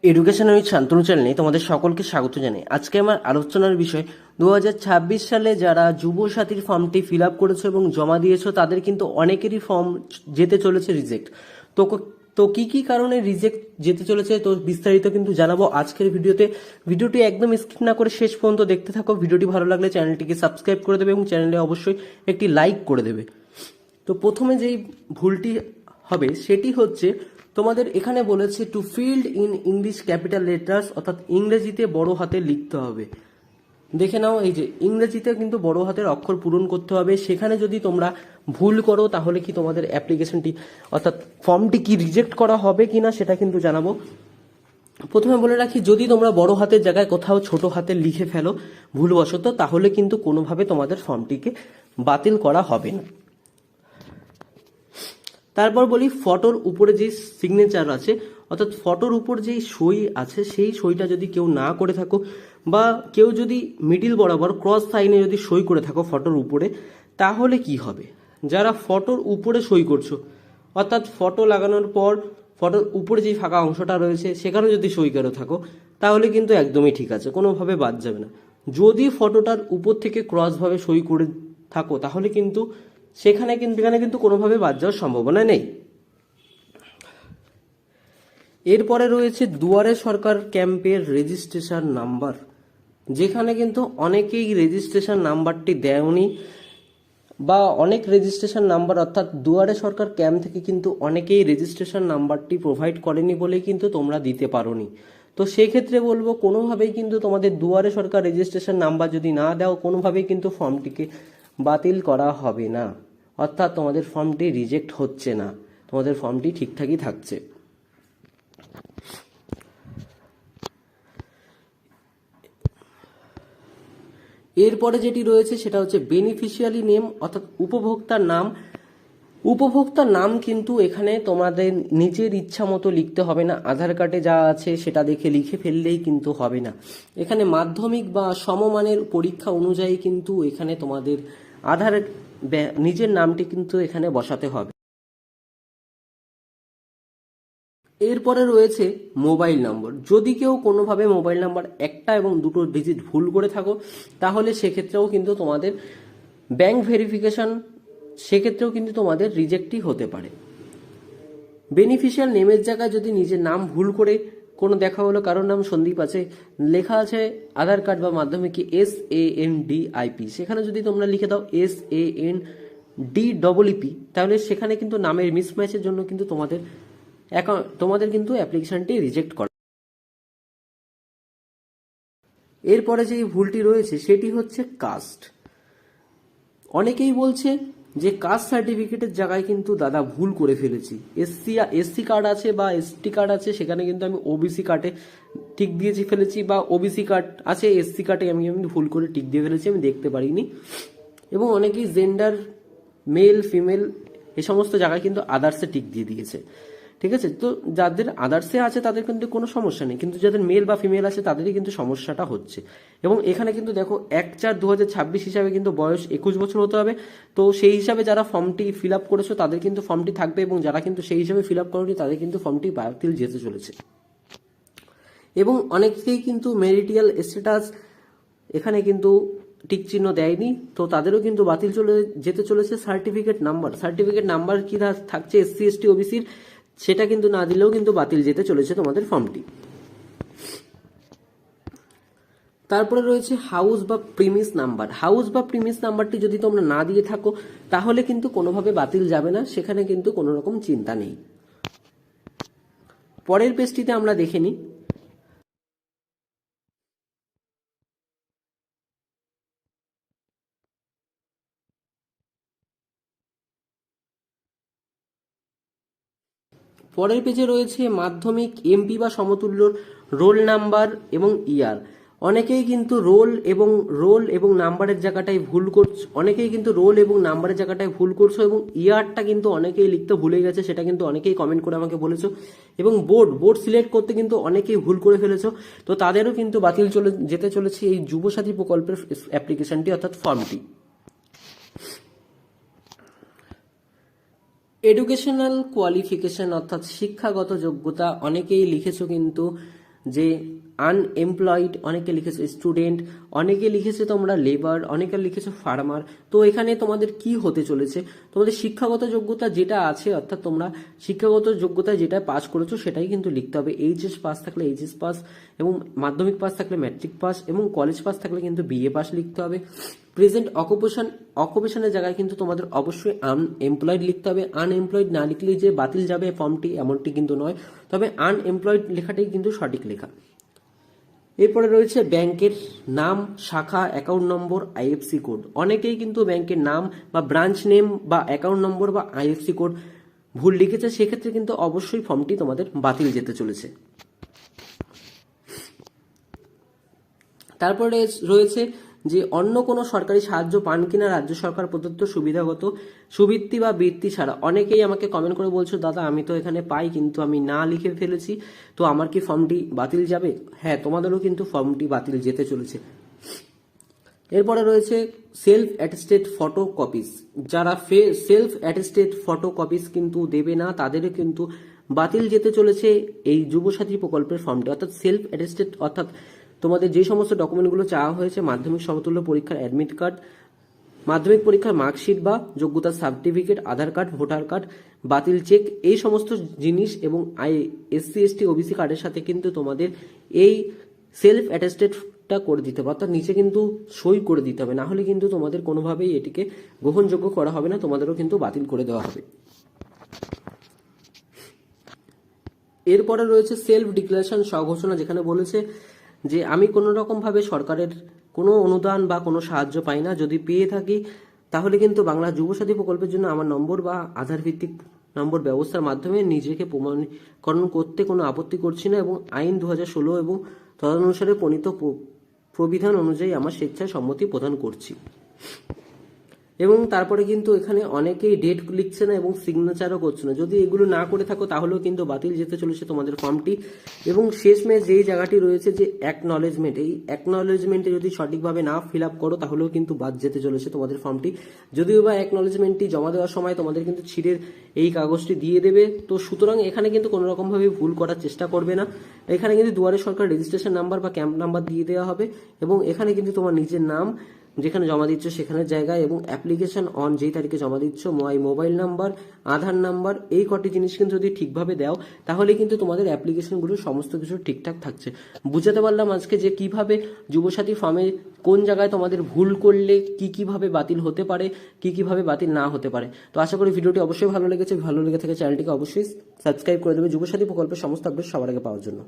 Education with Shantanu চ্যানেলে তোমাদের সকলকে স্বাগত জানাই। আজকে আমার আলোচনার বিষয় 2026 সালে যারা যুবসাথীর ফর্মটি ফিল আপ করেছো এবং জমা দিয়েছো তাদের কিন্তু অনেকেরই ফর্ম যেতে চলেছে রিজেক্ট। তো তো কি কারণে রিজেক্ট যেতে চলেছে তো বিস্তারিত কিন্তু জানাবো আজকের ভিডিওতে। ভিডিওটি একদম স্কিপ না করে শেষ পর্যন্ত দেখতে থাকো। ভিডিওটি ভালো লাগলে চ্যানেলটিকে সাবস্ক্রাইব করে দেবে এবং চ্যানেলে অবশ্যই একটি লাইক করে দেবে। তো প্রথমে যেই ভুলটি হবে সেটি হচ্ছে তোমাদের এখানে বলেছে to filled in English capital letters, অর্থাৎ ইংরেজিতে বড় হাতে লিখতে হবে। দেখে নাও, এই যে ইংরেজিতে কিন্তু বড় হাতের অক্ষর পূরণ করতে হবে। সেখানে যদি তোমরা ভুল করো তাহলে কি তোমাদের অ্যাপ্লিকেশনটি অর্থাৎ ফর্মটি কি রিজেক্ট করা হবে কিনা সেটা কিন্তু জানাবো। প্রথমে বলে রাখি, যদি তোমরা বড় হাতের জায়গায় কোথাও ছোট হাতে লিখে ফেলো ভুলবশত, তাহলে কিন্তু কোনোভাবে তোমাদের ফর্মটিকে বাতিল করা হবে না। তারপর বলি, ফটোর উপরে যে সিগনেচার আছে অর্থাৎ ফটোর উপর যেই সই আছে সেই সইটা যদি কেউ না করে থাকো বা কেউ যদি মিডিল বরাবর ক্রস সাইনে যদি সই করে থাকো ফটোর উপরে, তাহলে কি হবে? যারা ফটোর উপরে সই করছো অর্থাৎ ফটো লাগানোর পর ফটোর উপরে যে ফাঁকা অংশটা রয়েছে সেখানে যদি সই করে থাকো তাহলে কিন্তু একদমই ঠিক আছে, কোনোভাবে বাদ যাবে না। যদি ফটোটার উপর থেকে ক্রসভাবে সই করে থাকো তাহলে কিন্তু এখানে কিন্তু কোনোভাবে বাদ যাওয়ার সম্ভাবনা নেই। এরপরে রয়েছে দুয়ারে সরকার ক্যাম্পের রেজিস্ট্রেশন নাম্বার, যেখানে কিন্তু অনেকেই রেজিস্ট্রেশন নাম্বারটি দেয়নি বা অনেক রেজিস্ট্রেশন নাম্বার অর্থাৎ দুয়ারে সরকার ক্যাম্প থেকে কিন্তু অনেকেই রেজিস্ট্রেশন নাম্বারটি প্রোভাইড করেনি বলে কিন্তু তোমরা দিতে পারোনি। তো সেক্ষেত্রে বলবো কোনোভাবেই কিন্তু তোমাদের দুয়ারে সরকার রেজিস্ট্রেশন নাম্বার যদি না দাও কোনোভাবেই কিন্তু ফর্মটিকে বাতিল করা হবে না, অর্থাৎ তোমাদের ফর্মটি রিজেক্ট হচ্ছে না, তোমাদের ফর্মটি ঠিকঠাকই থাকছে। এরপরে যেটি রয়েছে সেটা হচ্ছে বেনিফিশিয়ারি নেম অর্থাৎ উপভোক্তার নাম। উপভোক্তার নাম কিন্তু এখানে তোমাদের নিজের ইচ্ছা মতো লিখতে হবে না, আধার কার্ডে যা আছে সেটা দেখে লিখে ফেললেই কিন্তু হবে না। এখানে মাধ্যমিক বা সমমানের পরীক্ষা অনুযায়ী কিন্তু এখানে তোমাদের আধার নিজের নামটি কিন্তু এখানে বসাতে হবে। এরপরে রয়েছে মোবাইল নম্বর। যদি কেউ কোনোভাবে মোবাইল নাম্বার একটা এবং দুটো ডিজিট ভুল করে থাকো তাহলে সেক্ষেত্রেও কিন্তু তোমাদের ব্যাংক ভেরিফিকেশন সেক্ষেত্রেও কিন্তু তোমাদের রিজেক্টই হতে পারে। বেনিফিশিয়াল নেমের জায়গায় যদি নিজের নাম ভুল করে কোনো দেখা হলো, কারোর নাম সন্দীপ আছে, লেখা আছে আধার কার্ড বা মাধ্যমিকে SANDIP, সেখানে যদি তোমরা লিখে দাও SANDEEP, তাহলে সেখানে কিন্তু নামের মিসম্যাচের জন্য কিন্তু তোমাদের কিন্তু অ্যাপ্লিকেশনটি রিজেক্ট করে। এরপরে যে ভুলটি রয়েছে সেটি হচ্ছে কাস্ট। অনেকেই বলছে যে কাস্ট সার্টিফিকেটের জায়গায় কিন্তু দাদা ভুল করে ফেলেছি, এসসি কার্ড আছে বা এসটি কার্ড আছে সেখানে কিন্তু আমি ওবিসি কার্ডে টিক দিয়েছি ফেলেছি, বা ওবিসি কার্ড আছে এসসি কার্ডে আমি ভুল করে টিক দিয়ে ফেলেছি, আমি দেখতে পারিনি। এবং অনেকেই জেন্ডার মেল ফিমেল এই সমস্ত জায়গায় কিন্তু আদার্সে টিক দিয়ে দিয়েছে। ঠিক আছে, তো যাদের আদার্সে আছে তাদের কিন্তু কোনো সমস্যা নেই, কিন্তু যাদের মেল বা ফিমেল আছে তাদেরই কিন্তু সমস্যাটা হচ্ছে। এবং এখানে কিন্তু দেখো 1/4/2026 হিসাবে কিন্তু বয়স 21 বছর হতে হবে। তো সেই হিসাবে যারা ফর্মটি ফিল আপ করেছো তাদের কিন্তু ফর্মটি থাকবে, এবং যারা কিন্তু সেই হিসাবে ফিল আপ করেনি তাদের কিন্তু ফর্মটি বাতিল যেতে চলেছে। এবং অনেকেই কিন্তু মেরিটিয়াল স্ট্যাটাস এখানে কিন্তু টিক চিহ্ন দেয়নি, তো তাদেরও কিন্তু বাতিল যেতে চলেছে। সার্টিফিকেট নাম্বার কি থাকছে SC ST OBCর, সেটা কিন্তু না দিলেও কিন্তু বাতিল যেতে চলেছে তোমাদের ফর্মটি। তারপরে রয়েছে হাউস বা প্রিমিস নাম্বার। হাউস বা প্রিমিস নাম্বারটি যদি তোমরা না দিয়ে থাকো তাহলে কিন্তু কোনোভাবে বাতিল যাবে না, সেখানে কিন্তু কোনো রকম চিন্তা নেই। পরের পেজটিতে আমরা দেখে নিই। পরের পেজে রয়েছে মাধ্যমিক MP বা সমতুল্য রোল নাম্বার এবং ইয়ার। অনেকেই কিন্তু রোল এবং নাম্বারের জায়গাটায় ভুল করছো, অনেকেই কিন্তু রোল এবং নাম্বারের জায়গাটায় ভুল করছো, এবং ইয়ারটা কিন্তু অনেকেই লিখতে ভুলে গেছে, সেটা কিন্তু অনেকেই কমেন্ট করে আমাকে বলেছো। এবং বোর্ড সিলেক্ট করতে কিন্তু অনেকেই ভুল করে ফেলেছো, তো তাদেরও কিন্তু বাতিল যেতে চলেছে এই যুবসাথী প্রকল্পের অ্যাপ্লিকেশনটি অর্থাৎ ফর্মটি। এডুকেশনাল কোয়ালিফিকেশন অর্থাৎ শিক্ষাগত যোগ্যতা, অনেকেই লিখেছো কিন্তু যে আনএমপ্লয়েড, অনেকে লিখেছে স্টুডেন্ট, অনেকে লিখেছে তোমরা লেবার, অনেকে লিখেছে ফার্মার। তো এখানে তোমাদের কি হতে চলেছে, তোমাদের শিক্ষাগত যোগ্যতা যেটা আছে, অর্থাৎ তোমরা শিক্ষাগত যোগ্যতা যেটা পাস করেছো সেটাই কিন্তু লিখতে হবে। এইচএস পাস থাকলে এইচএস পাস, এবং মাধ্যমিক পাস থাকলে ম্যাট্রিক পাস, এবং কলেজ পাস থাকলে কিন্তু বিএ পাস লিখতে হবে। প্রেজেন্ট অকুপেশনের জায়গায় কিন্তু তোমাদের অবশ্যই আনএমপ্লয়েড লিখতে হবে। আনএমপ্লয়েড না লিখলে যে বাতিল যাবে ফর্মটি এমনটি কিন্তু নয়, তবে আনএমপ্লয়েড লেখাটাই কিন্তু সঠিক লেখা। এরপরে রয়েছে ব্যাংকের নাম, শাখা, অ্যাকাউন্ট নম্বর, আইএফসি কোড। অনেকেই কিন্তু ব্যাংকের নাম বা ব্রাঞ্চ নেম বা অ্যাকাউন্ট নম্বর বা আইএফসি কোড ভুল লিখেছে, সেক্ষেত্রে কিন্তু অবশ্যই ফর্মটি তোমাদের বাতিল যেতে চলেছে। তারপরে রয়েছে যে অন্য কোনো সরকারি সাহায্য পান কিনা রাজ্য সরকার প্রদত্ত সুবিধাগত সুবৃত্তি বা বৃত্তি ছাড়া। অনেকেই আমাকে কমেন্ট করে বলছো, দাদা আমি তো এখানে পাই কিন্তু আমি না লিখে ফেলেছি, তো আমার কি ফর্মটি বাতিল যাবে? হ্যাঁ, তোমাদেরও কিন্তু ফর্মটি বাতিল যেতে চলেছে। এরপরে রয়েছে সেলফ অ্যাটেস্টেড ফটো কপিস। যারা সেলফ অ্যাটেস্টেড ফটো কপিস কিন্তু দেবে না, তাদেরও কিন্তু বাতিল যেতে চলেছে এই যুবসাথী প্রকল্পের ফর্মটি। অর্থাৎ সেলফ অ্যাটেস্টেড অর্থাৎ তোমাদের যে সমস্ত ডকুমেন্টগুলো চাওয়া হয়েছে, মাধ্যমিক সমতুল্য পরীক্ষার অ্যাডমিট কার্ড, মাধ্যমিক পরীক্ষার মার্কশিট বা যোগ্যতার সার্টিফিকেট, আধার কার্ড, ভোটার কার্ড, বাতিল চেক, এই সমস্ত জিনিস এবং এসসি এসটি ওবিসি কার্ডের সাথে কিন্তু তোমাদের এই সেলফ অ্যাটেস্টেডটা করে দিতে হবে। অর্থাৎ নিচে কিন্তু সই করে দিতে হবে, না হলে কিন্তু তোমাদের কোনোভাবেই এটিকে গ্রহণযোগ্য করা হবে না, তোমাদেরও কিন্তু বাতিল করে দেওয়া হবে। এরপরে রয়েছে সেলফ ডিক্লারেশন স্বঘোষণা, যেখানে বলেছে যে আমি কোনো রকমভাবে সরকারের কোনো অনুদান বা কোনো সাহায্য পাই না, যদি পেয়ে থাকি তাহলে কিন্তু বাংলা যুবসাথী প্রকল্পের জন্য আমার নম্বর বা আধার ভিত্তিক নম্বর ব্যবস্থার মাধ্যমে নিজেকে প্রমাণীকরণ করতে কোনো আপত্তি করছি না, এবং আইন 2016 এবং তদনুসারে প্রণীত প্রবিধান অনুযায়ী আমার স্বেচ্ছায় সম্মতি প্রদান করছি। এবং তারপরে কিন্তু এখানে অনেকেই ডেট লিখছে না এবং সিগনেচারও করছে না। যদি এগুলো না করে থাকো তাহলেও কিন্তু বাতিল যেতে চলেছে তোমাদের ফর্মটি। এবং শেষমেশ যেই জায়গাটি রয়েছে যে অ্যাকনলেজমেন্ট, এই অ্যাকনলেজমেন্টে যদি সঠিকভাবে না ফিল আপ করো তাহলেও কিন্তু বাদ যেতে চলেছে তোমাদের ফর্মটি। যদিও বা অ্যাকনলেজমেন্টটি জমা দেওয়ার সময় তোমাদের কিন্তু ছিঁড়ে এই কাগজটি দিয়ে দেবে, তো সুতরাং এখানে কিন্তু কোনো রকমভাবে ভুল করার চেষ্টা করবে না। এখানে কিন্তু দুয়ারে সরকার রেজিস্ট্রেশন নাম্বার বা ক্যাম্প নাম্বার দিয়ে দেওয়া হবে, এবং এখানে কিন্তু তোমার নিজের নাম যেখানে জমা দিচ্ছ সেখানের জায়গায়, এবং অ্যাপ্লিকেশন অন যেই তারিখে জমা দিচ্ছ, মোবাইল নাম্বার, আধার নাম্বার, এই কটি জিনিস কিন্তু যদি ঠিকভাবে দাও তাহলে কিন্তু তোমাদের অ্যাপ্লিকেশনগুলো সমস্ত কিছু ঠিকঠাক থাকছে। বুঝাতে পারলাম আজকে যে কিভাবে যুবসাথী ফর্মে কোন জায়গায় তোমাদের ভুল করলে কিভাবে বাতিল হতে পারে, কিভাবে বাতিল না হতে পারে। তো আশা করি ভিডিওটি অবশ্যই ভালো লেগেছে। ভালো লেগে থাকে চ্যানেলটিকে অবশ্যই সাবস্ক্রাইব করে দেবে যুবসাথী প্রকল্পের সমস্ত আপডেট সবার আগে পাওয়ার জন্য।